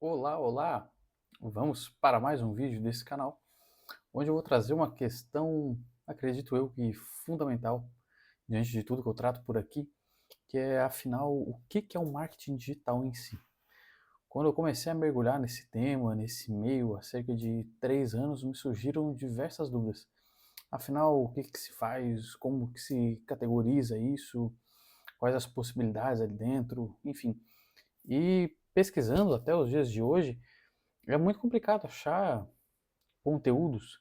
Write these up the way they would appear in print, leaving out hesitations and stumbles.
Olá, olá! Vamos para mais um vídeo desse canal, onde eu vou trazer uma questão, acredito eu, que fundamental, diante de tudo que eu trato por aqui, que é, afinal, o que é o marketing digital em si. Quando eu comecei a mergulhar nesse tema, nesse meio, há cerca de 3 anos, me surgiram diversas dúvidas. Afinal, o que se faz, como que se categoriza isso, quais as possibilidades ali dentro, enfim. E pesquisando até os dias de hoje, é muito complicado achar conteúdos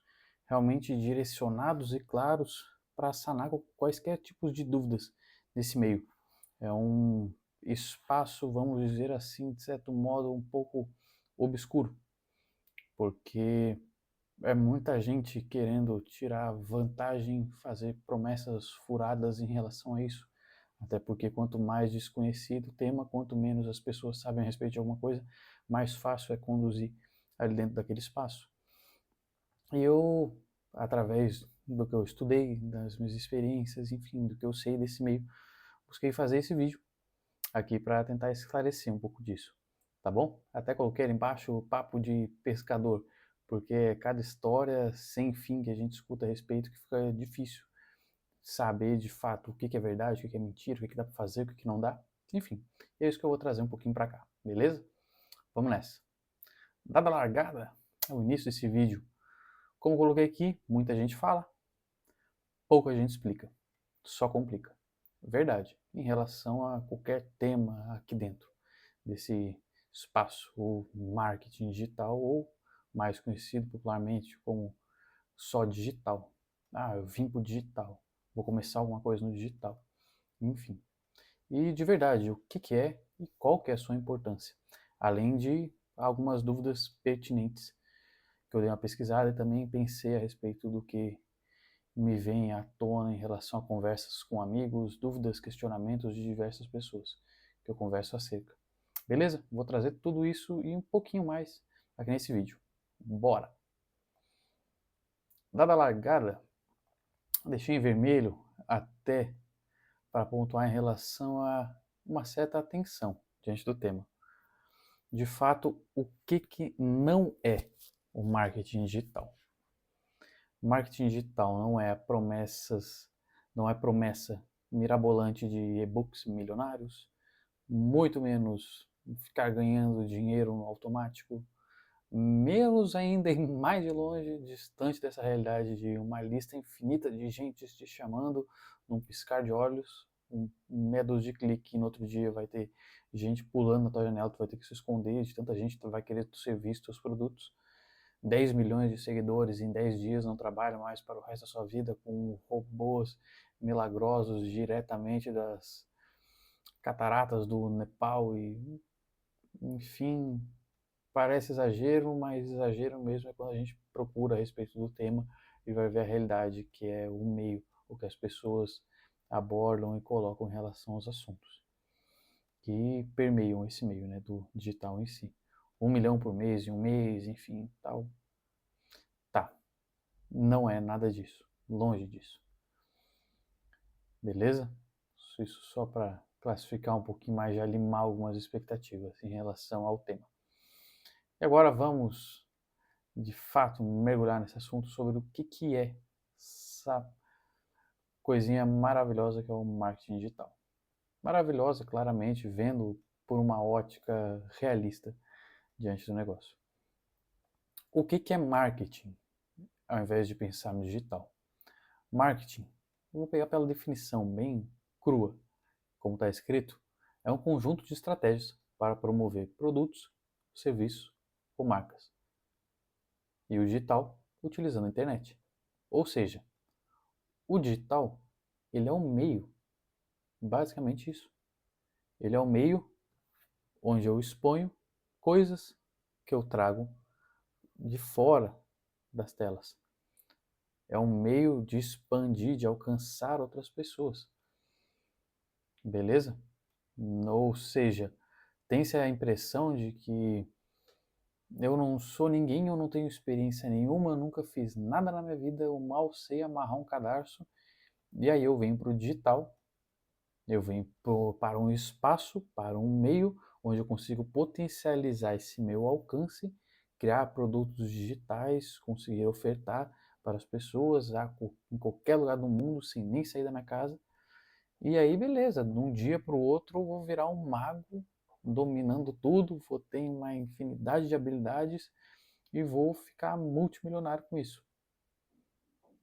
realmente direcionados e claros para sanar quaisquer tipos de dúvidas nesse meio. É um espaço, vamos dizer assim, de certo modo, um pouco obscuro, porque é muita gente querendo tirar vantagem, fazer promessas furadas em relação a isso. Até porque quanto mais desconhecido o tema, quanto menos as pessoas sabem a respeito de alguma coisa, mais fácil é conduzir ali dentro daquele espaço. E eu, através do que eu estudei, das minhas experiências, enfim, do que eu sei desse meio, busquei fazer esse vídeo aqui para tentar esclarecer um pouco disso, tá bom? Até coloquei ali embaixo o papo de pescador, porque é cada história sem fim que a gente escuta a respeito que fica difícil saber de fato o que é verdade, o que é mentira, o que dá para fazer, o que não dá. Enfim, é isso que eu vou trazer um pouquinho para cá, beleza? Vamos nessa. Dada a largada, é o início desse vídeo. Como eu coloquei aqui, muita gente fala, pouca gente explica, só complica. Verdade, em relação a qualquer tema aqui dentro desse espaço, o marketing digital, ou mais conhecido popularmente como só digital. Ah, eu vim pro digital, vou começar alguma coisa no digital, enfim. E de verdade, o que é e qual que é a sua importância? Além de algumas dúvidas pertinentes que eu dei uma pesquisada e também pensei a respeito do que me vem à tona em relação a conversas com amigos, dúvidas, questionamentos de diversas pessoas que eu converso acerca. Beleza? Vou trazer tudo isso e um pouquinho mais aqui nesse vídeo. Bora! Dada a largada, deixei em vermelho até para pontuar em relação a uma certa atenção diante do tema. De fato, o que não é o marketing digital? Marketing digital não é promessa mirabolante de e-books milionários, muito menos ficar ganhando dinheiro no automático, menos ainda e mais de longe, distante dessa realidade de uma lista infinita de gente te chamando num piscar de olhos, um meia dúzia de clique, e no outro dia vai ter gente pulando na tua janela, tu vai ter que se esconder de tanta gente que vai querer o serviço, teus produtos. 10 milhões de seguidores em 10 dias não trabalham mais para o resto da sua vida com robôs milagrosos diretamente das cataratas do Nepal e, enfim, parece exagero, mas exagero mesmo é quando a gente procura a respeito do tema e vai ver a realidade que é o meio, o que as pessoas abordam e colocam em relação aos assuntos que permeiam esse meio, né, do digital em si. 1 milhão por mês, em um mês, enfim, tal. Tá, não é nada disso, longe disso. Beleza? Isso só para classificar um pouquinho mais, já limar algumas expectativas em relação ao tema. E agora vamos, de fato, mergulhar nesse assunto sobre o que é essa coisinha maravilhosa que é o marketing digital. Maravilhosa, claramente, vendo por uma ótica realista diante do negócio. O que é marketing, ao invés de pensar no digital? Marketing, vou pegar pela definição bem crua, como está escrito, é um conjunto de estratégias para promover produtos, serviços ou marcas. E o digital, utilizando a internet. Ou seja, o digital, ele é um meio, basicamente isso. Ele é um meio onde eu exponho coisas que eu trago de fora das telas. É um meio de expandir, de alcançar outras pessoas. Beleza? Ou seja, tem-se a impressão de que eu não sou ninguém, eu não tenho experiência nenhuma, eu nunca fiz nada na minha vida, eu mal sei amarrar um cadarço. E aí eu venho para o digital, eu venho para um espaço, para um meio onde eu consigo potencializar esse meu alcance, criar produtos digitais, conseguir ofertar para as pessoas em qualquer lugar do mundo, sem nem sair da minha casa. E aí, beleza, de um dia para o outro eu vou virar um mago, dominando tudo, vou ter uma infinidade de habilidades e vou ficar multimilionário com isso.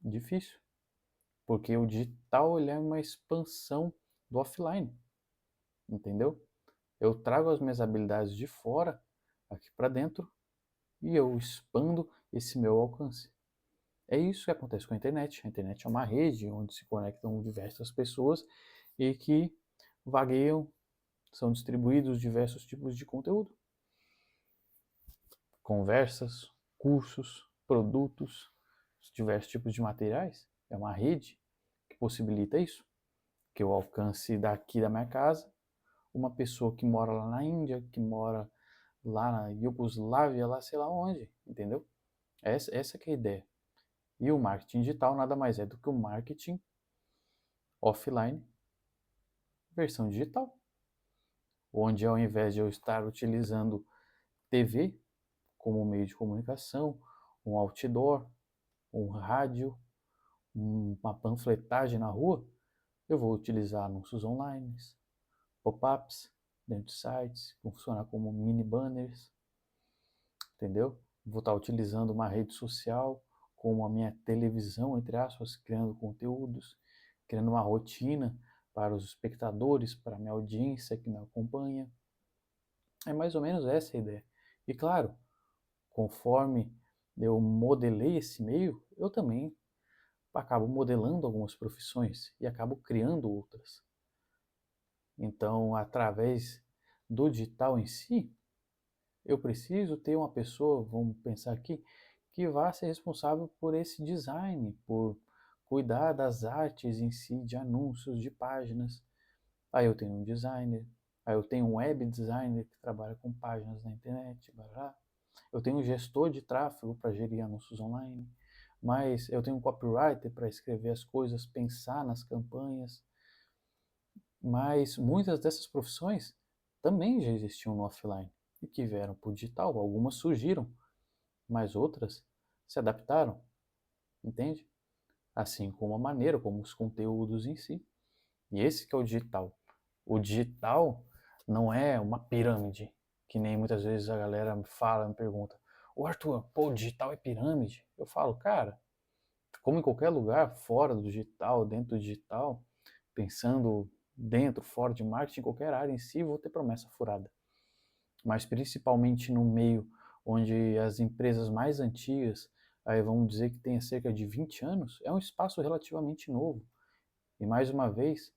Difícil, porque o digital ele é uma expansão do offline, entendeu? Eu trago as minhas habilidades de fora aqui para dentro e eu expando esse meu alcance. É isso que acontece com a internet. A internet é uma rede onde se conectam diversas pessoas e que vagueiam, são distribuídos diversos tipos de conteúdo. Conversas, cursos, produtos, diversos tipos de materiais. É uma rede que possibilita isso. Que eu alcance daqui da minha casa uma pessoa que mora lá na Índia, que mora lá na Iugoslávia, lá sei lá onde, entendeu? Essa que é a ideia. E o marketing digital nada mais é do que o marketing offline versão digital, onde ao invés de eu estar utilizando TV como meio de comunicação, um outdoor, um rádio, uma panfletagem na rua, eu vou utilizar anúncios online, pop-ups dentro de sites, que vão funcionar como mini banners, entendeu? Vou estar utilizando uma rede social como a minha televisão, entre aspas, criando conteúdos, criando uma rotina para os espectadores, para a minha audiência que me acompanha. É mais ou menos essa a ideia. E claro, conforme eu modelei esse meio, eu também acabo modelando algumas profissões e acabo criando outras. Então, através do digital em si, eu preciso ter uma pessoa, vamos pensar aqui, que vá ser responsável por esse design, por cuidar das artes em si, de anúncios, de páginas. Aí eu tenho um designer, aí eu tenho um web designer que trabalha com páginas na internet, blá. Eu tenho um gestor de tráfego para gerir anúncios online, mas eu tenho um copywriter para escrever as coisas, pensar nas campanhas. Mas muitas dessas profissões também já existiam no offline e que vieram para o digital. Algumas surgiram, mas outras se adaptaram, entende? Assim como a maneira como os conteúdos em si. E esse que é o digital. O digital não é uma pirâmide, que nem muitas vezes a galera me fala, me pergunta: "Ô Arthur, pô, o digital é pirâmide?" Eu falo, cara, como em qualquer lugar, fora do digital, dentro do digital, pensando dentro, fora de marketing, em qualquer área em si, vou ter promessa furada. Mas principalmente no meio onde as empresas mais antigas, aí vamos dizer que tem cerca de 20 anos, é um espaço relativamente novo. E mais uma vez,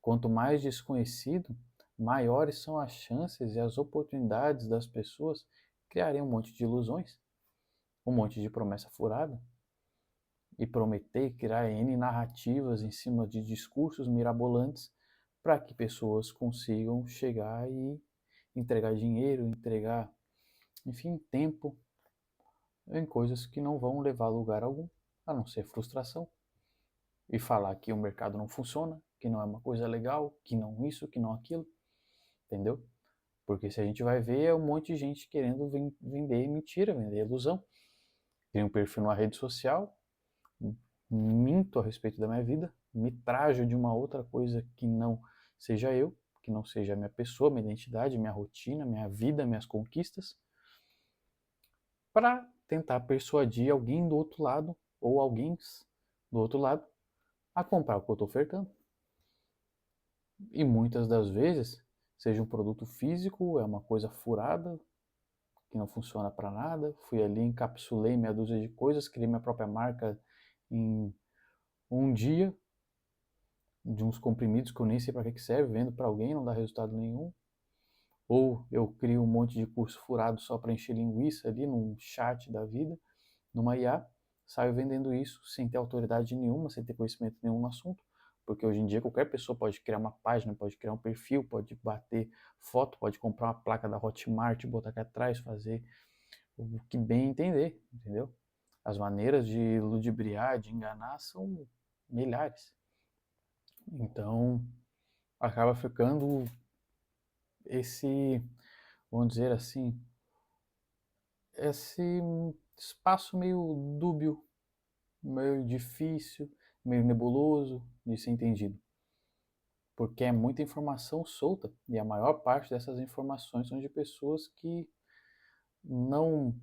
quanto mais desconhecido, maiores são as chances e as oportunidades das pessoas criarem um monte de ilusões, um monte de promessa furada, e prometer criar N narrativas em cima de discursos mirabolantes para que pessoas consigam chegar e entregar dinheiro, entregar, enfim, tempo em coisas que não vão levar a lugar algum, a não ser frustração. E falar que o mercado não funciona, que não é uma coisa legal, que não isso, que não aquilo, entendeu? Porque se a gente vai ver, é um monte de gente querendo vender mentira, vender ilusão. Tem um perfil numa rede social, minto a respeito da minha vida, me trajo de uma outra coisa que não seja eu, que não seja a minha pessoa, minha identidade, minha rotina, minha vida, minhas conquistas, para tentar persuadir alguém do outro lado, ou alguém do outro lado, a comprar o que eu estou ofertando. E muitas das vezes, seja um produto físico, é uma coisa furada, que não funciona para nada. Fui ali, encapsulei meia dúzia de coisas, criei minha própria marca em um dia, de uns comprimidos que eu nem sei para que serve, vendo para alguém, não dá resultado nenhum. Ou eu crio um monte de curso furado só para encher linguiça ali num chat da vida, numa IA, saio vendendo isso sem ter autoridade nenhuma, sem ter conhecimento nenhum no assunto. Porque hoje em dia qualquer pessoa pode criar uma página, pode criar um perfil, pode bater foto, pode comprar uma placa da Hotmart, botar aqui atrás, fazer o que bem entender, entendeu? As maneiras de ludibriar, de enganar são milhares. Então, acaba ficando esse, vamos dizer assim, esse espaço meio dúbio, meio difícil, meio nebuloso de ser entendido. Porque é muita informação solta e a maior parte dessas informações são de pessoas que não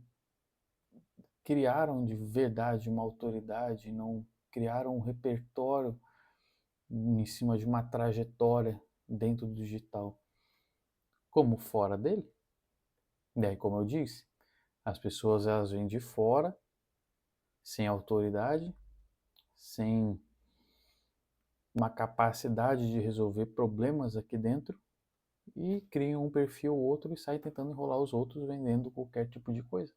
criaram de verdade uma autoridade, não criaram um repertório em cima de uma trajetória dentro do digital, como fora dele. E aí, como eu disse, as pessoas elas vêm de fora, sem autoridade, sem uma capacidade de resolver problemas aqui dentro e criam um perfil ou outro e saem tentando enrolar os outros vendendo qualquer tipo de coisa.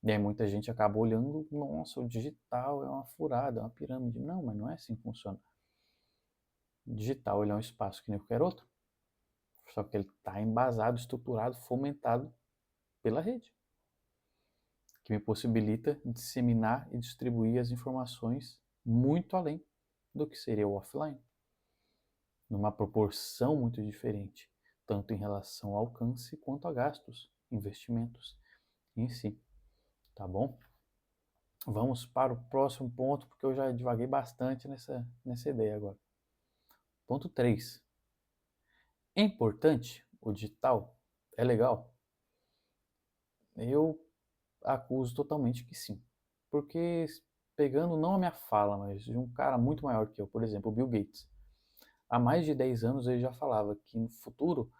E aí muita gente acaba olhando, nossa, o digital é uma furada, é uma pirâmide. Não, mas não é assim que funciona. O digital ele é um espaço que nem qualquer outro, só que ele está embasado, estruturado, fomentado pela rede, que me possibilita disseminar e distribuir as informações muito além do que seria o offline, numa proporção muito diferente, tanto em relação ao alcance quanto a gastos, investimentos em si, tá bom? Vamos para o próximo ponto, porque eu já divaguei bastante nessa ideia agora. Ponto 3. É importante o digital? É legal? Eu acuso totalmente que sim. Porque, pegando não a minha fala, mas de um cara muito maior que eu, por exemplo, o Bill Gates. Há mais de 10 anos ele já falava que no futuro,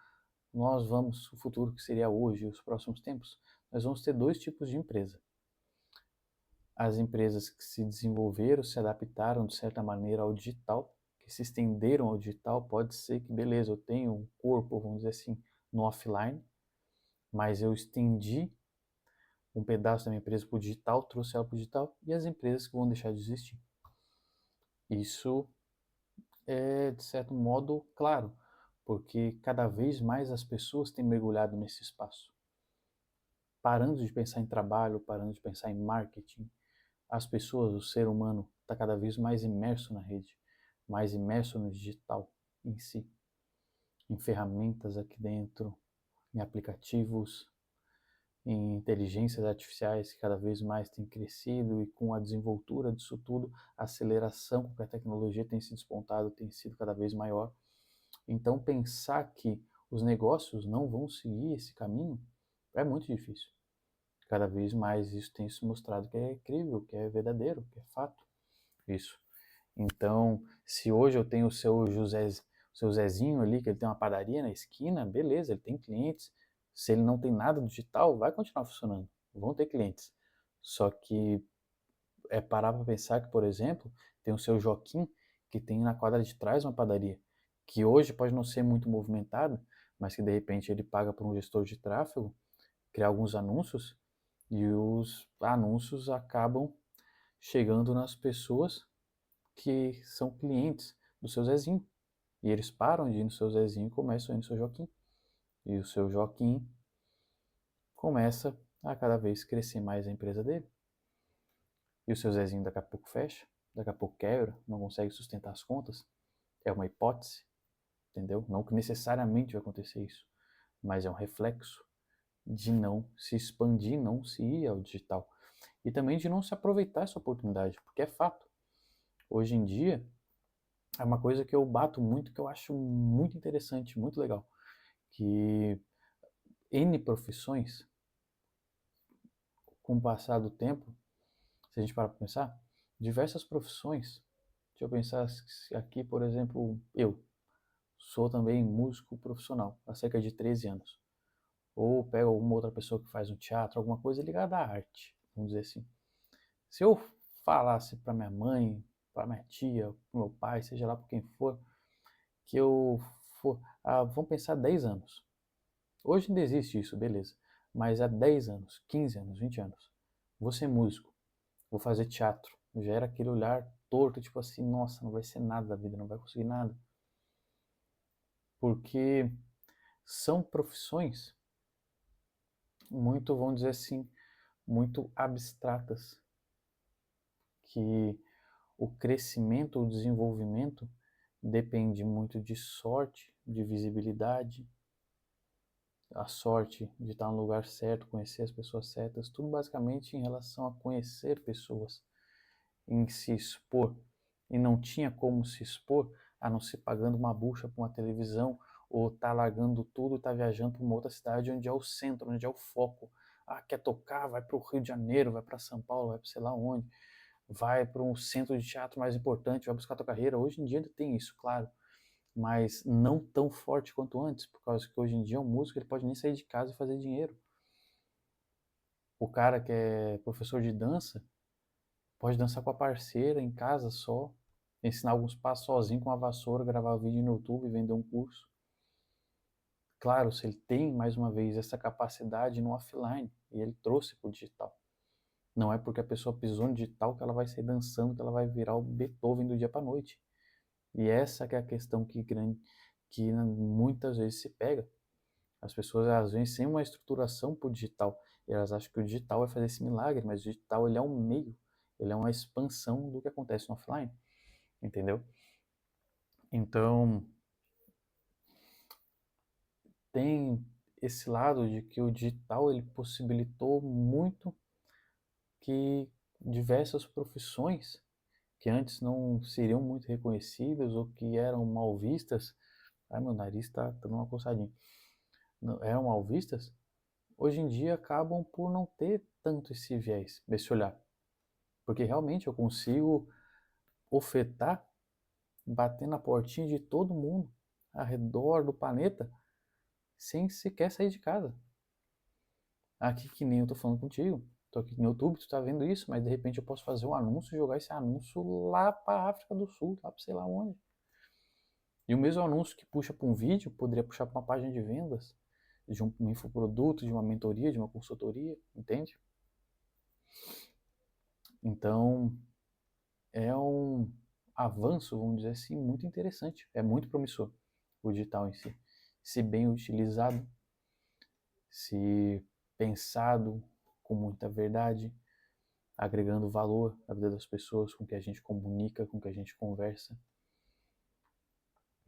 o futuro que seria hoje, os próximos tempos, nós vamos ter dois tipos de empresa. As empresas que se desenvolveram, se adaptaram de certa maneira ao digital, que se estenderam ao digital, pode ser que, beleza, eu tenho um corpo, vamos dizer assim, no offline, mas eu estendi um pedaço da minha empresa para o digital, trouxe ela para o digital, e as empresas que vão deixar de existir. Isso é, de certo modo, claro, porque cada vez mais as pessoas têm mergulhado nesse espaço, parando de pensar em trabalho, parando de pensar em marketing. As pessoas, o ser humano, está cada vez mais imerso na rede, mais imerso no digital em si, em ferramentas aqui dentro, em aplicativos, em inteligências artificiais que cada vez mais têm crescido e com a desenvoltura disso tudo, a aceleração com que a tecnologia tem se despontado tem sido cada vez maior. Então, pensar que os negócios não vão seguir esse caminho é muito difícil. Cada vez mais isso tem se mostrado que é crível, que é verdadeiro, que é fato. Isso. Então, se hoje eu tenho o seu Zezinho ali, que ele tem uma padaria na esquina, beleza, ele tem clientes. Se ele não tem nada digital, vai continuar funcionando. Vão ter clientes. Só que é parar para pensar que, por exemplo, tem o seu Joaquim, que tem na quadra de trás uma padaria, que hoje pode não ser muito movimentada, mas que de repente ele paga para um gestor de tráfego criar alguns anúncios e os anúncios acabam chegando nas pessoas que são clientes do seu Zezinho. E eles param de ir no seu Zezinho e começam a ir no seu Joaquim. E o seu Joaquim começa a cada vez crescer mais a empresa dele. E o seu Zezinho daqui a pouco fecha, daqui a pouco quebra, não consegue sustentar as contas. É uma hipótese, entendeu? Não que necessariamente vai acontecer isso, mas é um reflexo de não se expandir, não se ir ao digital. E também de não se aproveitar essa oportunidade, porque é fato. Hoje em dia, é uma coisa que eu bato muito, que eu acho muito interessante, muito legal. Que N profissões, com o passar do tempo, se a gente parar para pensar, diversas profissões. Deixa eu pensar aqui, por exemplo, eu sou também músico profissional há cerca de 13 anos. Ou pego alguma outra pessoa que faz um teatro, alguma coisa ligada à arte, vamos dizer assim. Se eu falasse para minha mãe, para minha tia, para meu pai, seja lá por quem for, que eu for, vamos pensar 10 anos. Hoje ainda existe isso, beleza. Mas há 10 anos, 15 anos, 20 anos, vou ser músico, vou fazer teatro. Já era aquele olhar torto, tipo assim, nossa, não vai ser nada da vida, não vai conseguir nada. Porque são profissões muito, vamos dizer assim, muito abstratas, que o crescimento, o desenvolvimento depende muito de sorte, de visibilidade, a sorte de estar no lugar certo, conhecer as pessoas certas, tudo basicamente em relação a conhecer pessoas, em se expor. E não tinha como se expor a não ser pagando uma bucha para uma televisão ou tá largando tudo e tá viajando para uma outra cidade onde é o centro, onde é o foco. Ah, quer tocar? Vai para o Rio de Janeiro, vai para São Paulo, vai para sei lá onde, vai para um centro de teatro mais importante, vai buscar tua carreira. Hoje em dia ainda tem isso, claro, mas não tão forte quanto antes, por causa que hoje em dia um músico ele pode nem sair de casa e fazer dinheiro. O cara que é professor de dança pode dançar com a parceira em casa só, ensinar alguns passos sozinho com uma vassoura, gravar vídeo no YouTube e vender um curso. Claro, se ele tem, mais uma vez, essa capacidade no offline, e ele trouxe para o digital. Não é porque a pessoa pisou no digital que ela vai sair dançando, que ela vai virar o Beethoven do dia para noite. E essa que é a questão que muitas vezes se pega. As pessoas elas vêm sem uma estruturação para o digital. E elas acham que o digital vai fazer esse milagre, mas o digital ele é um meio, ele é uma expansão do que acontece no offline. Entendeu? Então, tem esse lado de que o digital ele possibilitou muito que diversas profissões que antes não seriam muito reconhecidas ou que eram mal vistas, ai meu nariz está dando uma coçadinha, eram mal vistas, hoje em dia acabam por não ter tanto esse viés, esse olhar, porque realmente eu consigo ofertar, bater na portinha de todo mundo ao redor do planeta sem sequer sair de casa. Aqui que nem eu tô falando contigo, tô aqui no YouTube, tu tá vendo isso, mas de repente eu posso fazer um anúncio e jogar esse anúncio lá pra África do Sul, lá pra sei lá onde. E o mesmo anúncio que puxa para um vídeo, poderia puxar para uma página de vendas, de um infoproduto, de uma mentoria, de uma consultoria, entende? Então, é um avanço, vamos dizer assim, muito interessante, é muito promissor o digital em si. Se bem utilizado, se pensado com muita verdade, agregando valor à vida das pessoas, com que a gente comunica, com que a gente conversa,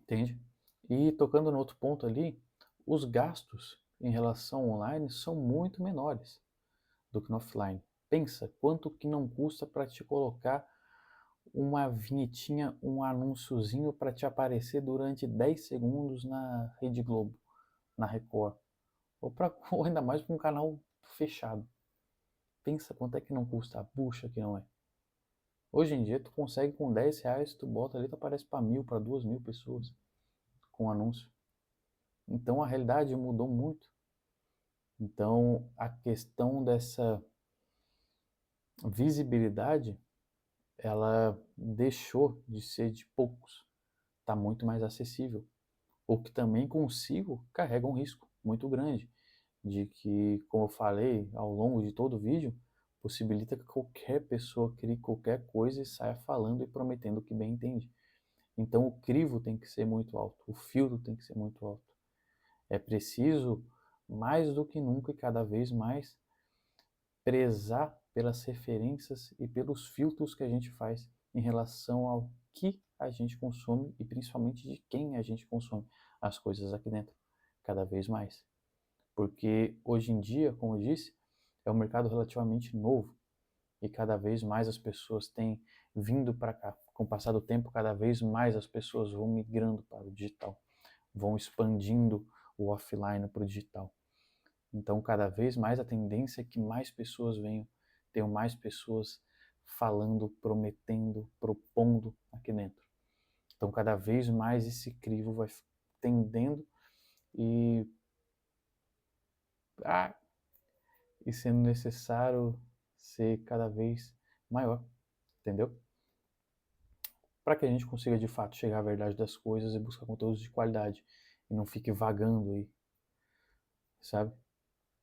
entende? E tocando no outro ponto ali, os gastos em relação ao online são muito menores do que no offline. Pensa quanto que não custa para te colocar uma vinhetinha, um anúnciozinho para te aparecer durante 10 segundos na Rede Globo, na Record, ou ainda mais para um canal fechado. Pensa quanto é que não custa a bucha que não é. Hoje em dia tu consegue com R$ 10, tu bota ali, tu aparece para 1.000, para 2.000 pessoas com anúncio. Então a realidade mudou muito. Então a questão dessa visibilidade, ela deixou de ser de poucos, está muito mais acessível. O que também consigo carrega um risco muito grande, de que, como eu falei ao longo de todo o vídeo, possibilita que qualquer pessoa crie qualquer coisa e saia falando e prometendo o que bem entende. Então o crivo tem que ser muito alto, o filtro tem que ser muito alto. É preciso, mais do que nunca e cada vez mais, prezar pelas referências e pelos filtros que a gente faz em relação ao que a gente consome e principalmente de quem a gente consome as coisas aqui dentro, cada vez mais. Porque hoje em dia, como eu disse, é um mercado relativamente novo e cada vez mais as pessoas têm vindo para cá. Com o passar do tempo, cada vez mais as pessoas vão migrando para o digital, vão expandindo o offline para o digital. Então, cada vez mais a tendência é que mais pessoas venham, tenham mais pessoas falando, prometendo, propondo aqui dentro. Então, cada vez mais esse crivo vai tendendo e, e sendo necessário ser cada vez maior, entendeu? Para que a gente consiga de fato chegar à verdade das coisas e buscar conteúdos de qualidade e não fique vagando aí, sabe?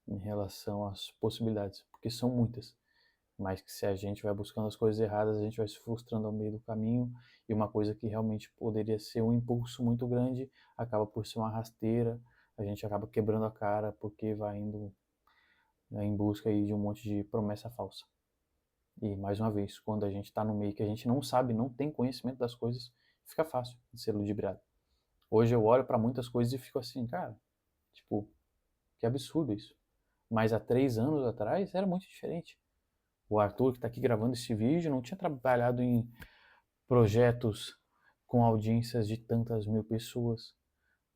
Em relação às possibilidades, porque são muitas. Mas que se a gente vai buscando as coisas erradas, a gente vai se frustrando ao meio do caminho e uma coisa que realmente poderia ser um impulso muito grande acaba por ser uma rasteira, a gente acaba quebrando a cara porque vai indo, né, em busca aí de um monte de promessa falsa. E mais uma vez, quando a gente está no meio que a gente não sabe, não tem conhecimento das coisas, fica fácil de ser ludibriado. Hoje eu olho para muitas coisas e fico assim, cara, tipo, Que absurdo isso. Mas há 3 anos atrás era muito diferente. O Arthur, que está aqui gravando esse vídeo, não tinha trabalhado em projetos com audiências de tantas mil pessoas,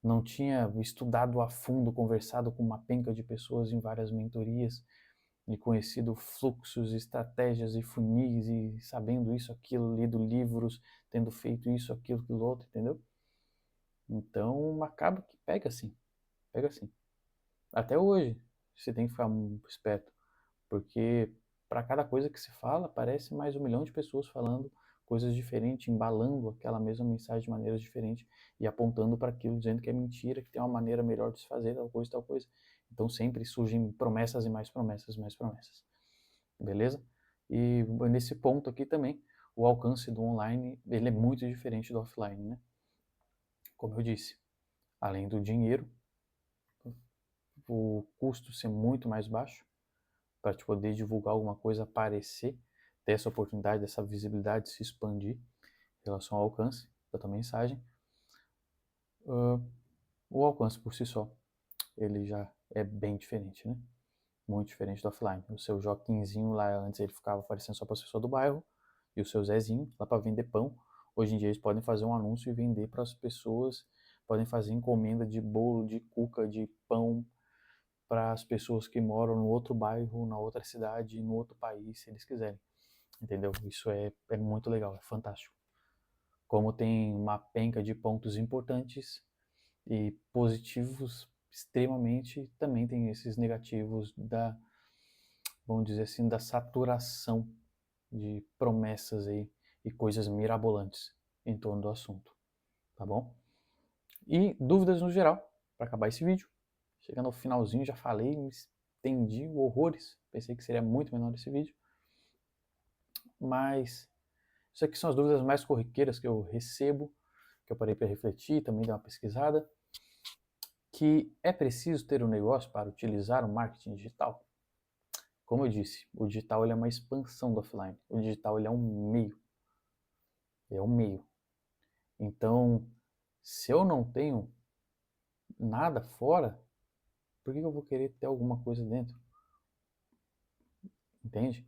não tinha estudado a fundo, conversado com uma penca de pessoas em várias mentorias e conhecido fluxos, estratégias e funis e sabendo isso, aquilo, lido livros, tendo feito isso, aquilo, aquilo outro, entendeu? Então acaba que pega assim, pega assim. Até hoje você tem que ficar esperto, porque para cada coisa que se fala, aparece mais 1 milhão de pessoas falando coisas diferentes, embalando aquela mesma mensagem de maneiras diferentes e apontando para aquilo, dizendo que é mentira, que tem uma maneira melhor de se fazer tal coisa, tal coisa. Então sempre surgem promessas e mais promessas, mais promessas. Beleza? E nesse ponto aqui também, o alcance do online, ele é muito diferente do offline, né? Como eu disse, além do dinheiro, o custo ser muito mais baixo, para te poder divulgar alguma coisa, aparecer, ter essa oportunidade, essa visibilidade de se expandir em relação ao alcance da tua mensagem. O alcance por si só, ele já é bem diferente, né? Muito diferente do offline. O seu Joaquinzinho lá, antes ele ficava aparecendo só para as pessoas do bairro, e o seu Zezinho lá para vender pão. Hoje em dia eles podem fazer um anúncio e vender para as pessoas, podem fazer encomenda de bolo, de cuca, de pão, para as pessoas que moram no outro bairro, na outra cidade, no outro país, se eles quiserem. Entendeu? Isso é muito legal, é fantástico. Como tem uma penca de pontos importantes e positivos extremamente, também tem esses negativos da, vamos dizer assim, da saturação de promessas aí e coisas mirabolantes em torno do assunto, tá bom? E dúvidas no geral, para acabar esse vídeo. Chegando ao finalzinho, já falei, me estendi horrores. Pensei que seria muito menor esse vídeo. Mas isso aqui são as dúvidas mais corriqueiras que eu recebo, que eu parei para refletir, também dar uma pesquisada. Que é preciso ter um negócio para utilizar o marketing digital? Como eu disse, o digital ele é uma expansão do offline. O digital ele é um meio. É um meio. Então, se eu não tenho nada fora, por que eu vou querer ter alguma coisa dentro? Entende?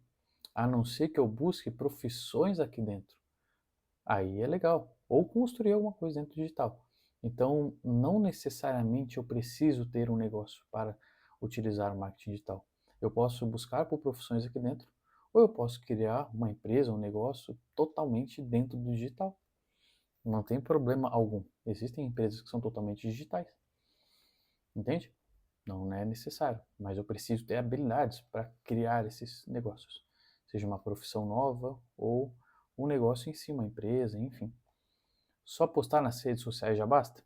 A não ser que eu busque profissões aqui dentro. Aí é legal. Ou construir alguma coisa dentro do digital. Então, não necessariamente eu preciso ter um negócio para utilizar o marketing digital. Eu posso buscar por profissões aqui dentro, ou eu posso criar uma empresa, um negócio totalmente dentro do digital. Não tem problema algum. Existem empresas que são totalmente digitais. Entende? Não é necessário, mas eu preciso ter habilidades para criar esses negócios. Seja uma profissão nova ou um negócio em si, uma empresa, enfim. Só postar nas redes sociais já basta?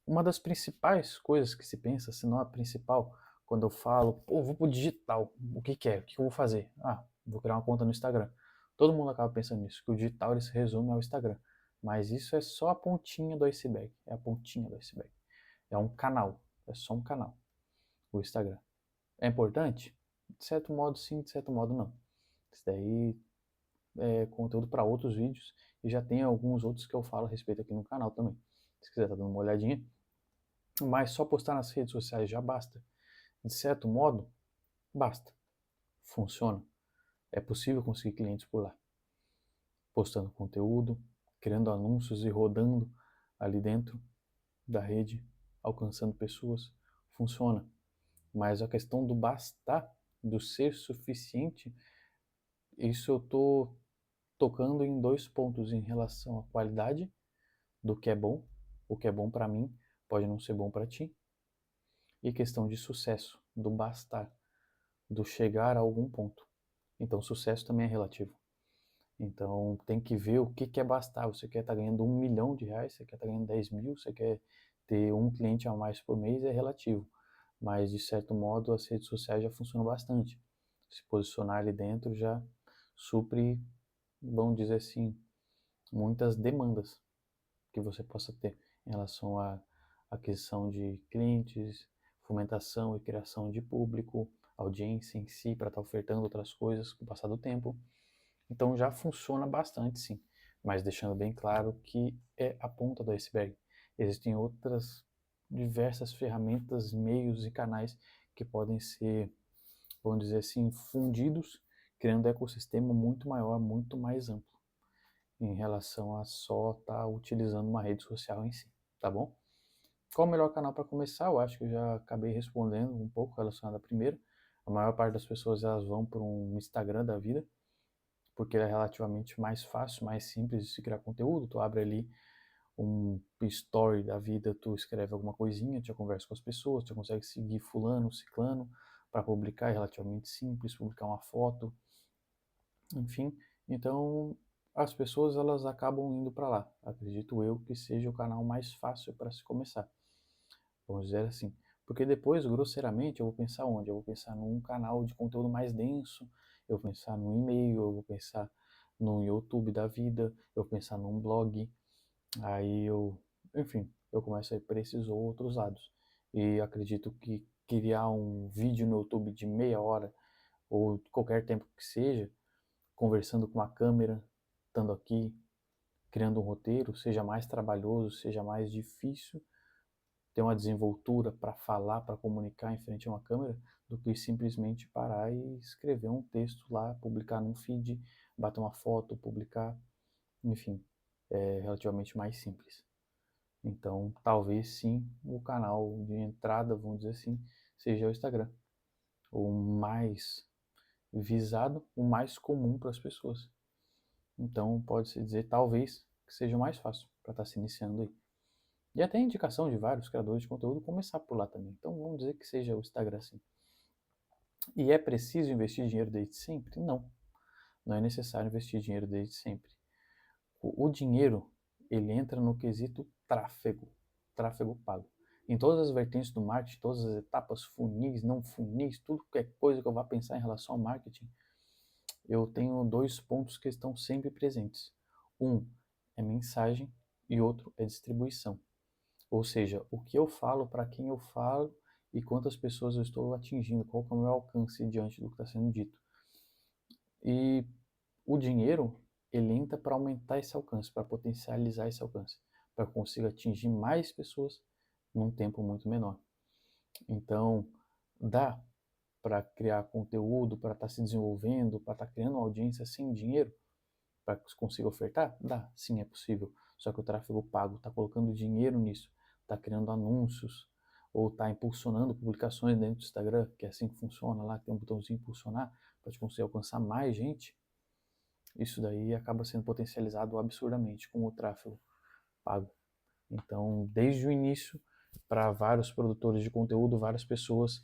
Uma das principais coisas que se pensa, se não a principal, quando eu falo, pô, vou pro digital, o que que é? O que eu vou fazer? Ah, vou criar uma conta no Instagram. Todo mundo acaba pensando nisso, que o digital ele se resume ao Instagram. Mas isso é só a pontinha do iceberg, é a pontinha do iceberg. É um canal, é só um canal, o Instagram. É importante? De certo modo sim, de certo modo não. Isso daí é conteúdo para outros vídeos e já tem alguns outros que eu falo a respeito aqui no canal também. Se quiser tá dando uma olhadinha. Mas só postar nas redes sociais já basta. De certo modo, basta. Funciona. É possível conseguir clientes por lá. Postando conteúdo, criando anúncios e rodando ali dentro da rede, alcançando pessoas. Funciona. Mas a questão do bastar, do ser suficiente, isso eu estou tocando em 2 pontos em relação à qualidade do que é bom. O que é bom para mim pode não ser bom para ti. E questão de sucesso, do bastar, do chegar a algum ponto. Então, sucesso também é relativo. Então, tem que ver o que é bastar. Você quer estar ganhando R$ 1 milhão, você quer estar ganhando 10 mil, você quer ter um cliente a mais por mês, é relativo. Mas, de certo modo, as redes sociais já funcionam bastante. Se posicionar ali dentro já supre, vamos dizer assim, muitas demandas que você possa ter em relação à aquisição de clientes, fomentação e criação de público, audiência em si, para estar ofertando outras coisas com o passar do tempo. Então já funciona bastante, sim, mas deixando bem claro que é a ponta do iceberg. Existem outras diversas ferramentas, meios e canais que podem ser, vamos dizer assim, fundidos, criando um ecossistema muito maior, muito mais amplo, em relação a só estar utilizando uma rede social em si, tá bom? Qual o melhor canal para começar? Eu acho que eu já acabei respondendo um pouco relacionado à primeira. A maior parte das pessoas elas vão para um Instagram da vida, porque ele é relativamente mais fácil, mais simples de se criar conteúdo. Tu abre ali um story da vida, tu escreve alguma coisinha, tu conversa com as pessoas, tu consegue seguir fulano, ciclano, para publicar é relativamente simples, publicar uma foto, enfim. Então, as pessoas elas acabam indo para lá. Acredito eu que seja o canal mais fácil para se começar. Vamos dizer assim. Porque depois, grosseiramente, eu vou pensar onde? Eu vou pensar num canal de conteúdo mais denso, eu vou pensar num e-mail, eu vou pensar no YouTube da vida, eu vou pensar num blog, aí enfim, eu começo a ir para esses outros lados. E acredito que criar um vídeo no YouTube de meia hora, ou qualquer tempo que seja, conversando com a câmera, estando aqui, criando um roteiro, seja mais trabalhoso, seja mais difícil ter uma desenvoltura para falar, para comunicar em frente a uma câmera, do que simplesmente parar e escrever um texto lá, publicar num feed, bater uma foto, publicar, enfim, é relativamente mais simples. Então, talvez sim, o canal de entrada, vamos dizer assim, seja o Instagram. O mais visado, o mais comum para as pessoas. Então, pode-se dizer, talvez, que seja o mais fácil para estar se iniciando aí. E até a indicação de vários criadores de conteúdo começar por lá também. Então vamos dizer que seja o Instagram sim. E é preciso investir dinheiro desde sempre? Não. Não é necessário investir dinheiro desde sempre. O dinheiro, ele entra no quesito tráfego. Tráfego pago. Em todas as vertentes do marketing, todas as etapas, funis, não funis, tudo que é coisa que eu vá pensar em relação ao marketing, eu tenho dois pontos que estão sempre presentes. Um é mensagem e outro é distribuição. Ou seja, o que eu falo, para quem eu falo e quantas pessoas eu estou atingindo, qual é o meu alcance diante do que está sendo dito. E o dinheiro, ele entra para aumentar esse alcance, para potencializar esse alcance, para que eu consiga atingir mais pessoas num tempo muito menor. Então, dá para criar conteúdo, para estar se desenvolvendo, para estar criando uma audiência sem dinheiro, para que você consiga ofertar? Dá, sim, é possível. Só que o tráfego pago está colocando dinheiro nisso, está criando anúncios, ou está impulsionando publicações dentro do Instagram, que é assim que funciona lá, que tem um botãozinho impulsionar, para te conseguir alcançar mais gente. Isso daí acaba sendo potencializado absurdamente com o tráfego pago. Então, desde o início, para vários produtores de conteúdo, várias pessoas,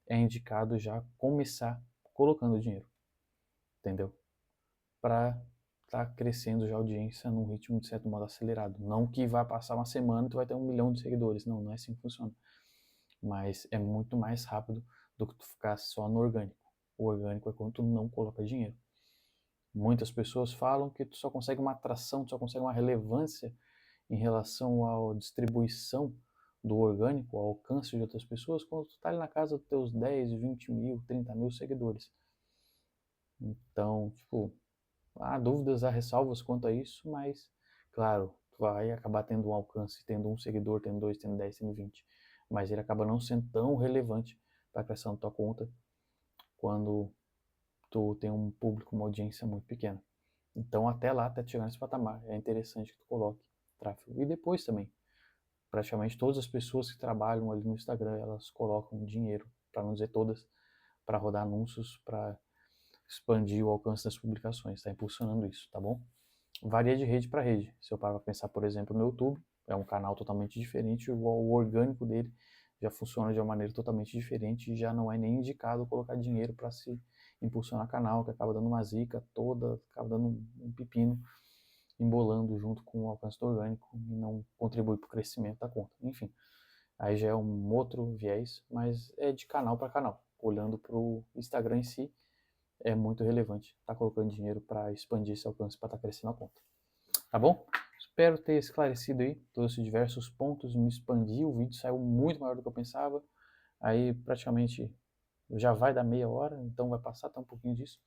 é indicado já começar colocando dinheiro, entendeu? Para tá crescendo já a audiência num ritmo de certo modo acelerado. Não que vai passar uma semana e tu vai ter 1 milhão de seguidores. Não, não é assim que funciona. Mas é muito mais rápido do que tu ficar só no orgânico. O orgânico é quando tu não coloca dinheiro. Muitas pessoas falam que tu só consegue uma atração, tu só consegue uma relevância em relação à distribuição do orgânico, ao alcance de outras pessoas, quando tu tá ali na casa dos teus 10, 20 mil, 30 mil seguidores. Então, tipo, há dúvidas, há ressalvas quanto a isso, mas, claro, tu vai acabar tendo um alcance, tendo um seguidor, tendo 2, tendo 10, tendo 20. Mas ele acaba não sendo tão relevante para a criação da tua conta quando tu tem um público, uma audiência muito pequena. Então, até lá, até chegar nesse patamar, é interessante que tu coloque tráfego. E depois também, praticamente todas as pessoas que trabalham ali no Instagram, elas colocam dinheiro, para não dizer todas, para rodar anúncios, para expandir o alcance das publicações, está impulsionando isso, tá bom? Varia de rede para rede. Se eu parar para pensar, por exemplo, no YouTube, é um canal totalmente diferente, o orgânico dele já funciona de uma maneira totalmente diferente e já não é nem indicado colocar dinheiro para se impulsionar canal, que acaba dando uma zica toda, acaba dando um pepino, embolando junto com o alcance do orgânico e não contribui para o crescimento da conta. Enfim, aí já é um outro viés, mas é de canal para canal. Olhando para o Instagram em si, é muito relevante estar colocando dinheiro para expandir esse alcance, para estar crescendo a conta. Tá bom? Espero ter esclarecido aí, trouxe diversos pontos, me expandi, o vídeo saiu muito maior do que eu pensava, aí praticamente já vai dar meia hora, então vai passar até um pouquinho disso,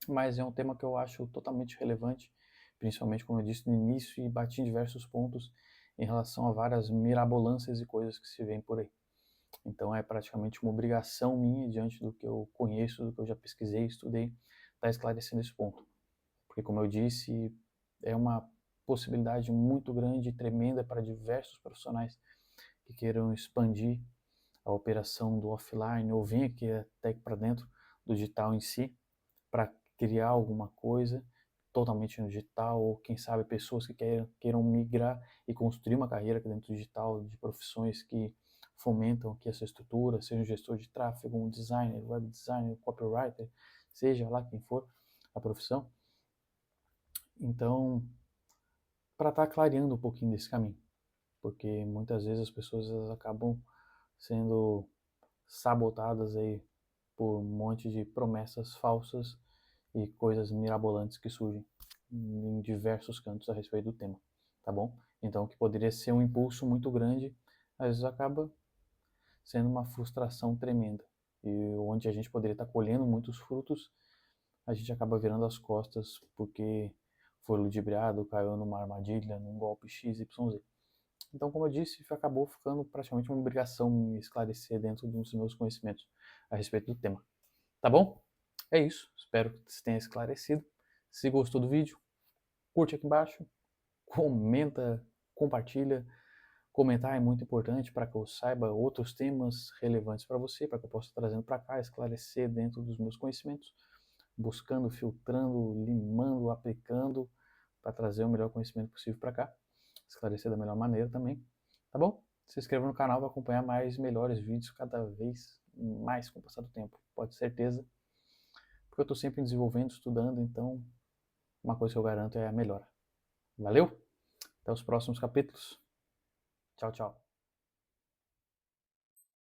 mas é um tema que eu acho totalmente relevante, principalmente como eu disse no início e bati em diversos pontos, em relação a várias mirabolâncias e coisas que se vêem por aí. Então é praticamente uma obrigação minha, diante do que eu conheço, do que eu já pesquisei, estudei, estar esclarecendo esse ponto. Porque, como eu disse, é uma possibilidade muito grande e tremenda para diversos profissionais que queiram expandir a operação do offline ou vir aqui até para dentro do digital em si, para criar alguma coisa totalmente no digital, ou quem sabe pessoas que queiram migrar e construir uma carreira aqui dentro do digital, de profissões que fomentam aqui essa estrutura, seja um gestor de tráfego, um designer, web designer, copywriter, seja lá quem for a profissão. Então, para estar clareando um pouquinho desse caminho, porque muitas vezes as pessoas acabam sendo sabotadas aí por um monte de promessas falsas e coisas mirabolantes que surgem em diversos cantos a respeito do tema, tá bom? Então, o que poderia ser um impulso muito grande, às vezes acaba sendo uma frustração tremenda. E onde a gente poderia estar colhendo muitos frutos, a gente acaba virando as costas porque foi ludibriado, caiu numa armadilha, num golpe XYZ. Então, como eu disse, acabou ficando praticamente uma obrigação me esclarecer dentro dos meus conhecimentos a respeito do tema. Tá bom? É isso. Espero que você tenha esclarecido. Se gostou do vídeo, curte aqui embaixo, comenta, compartilha. Comentar é muito importante para que eu saiba outros temas relevantes para você, para que eu possa estar trazendo para cá, esclarecer dentro dos meus conhecimentos, buscando, filtrando, limando, aplicando, para trazer o melhor conhecimento possível para cá, esclarecer da melhor maneira também, tá bom? Se inscreva no canal para acompanhar mais melhores vídeos cada vez mais com o passar do tempo, pode ter certeza, porque eu estou sempre desenvolvendo, estudando, então uma coisa que eu garanto é a melhora. Valeu? Até os próximos capítulos. Tchau, tchau.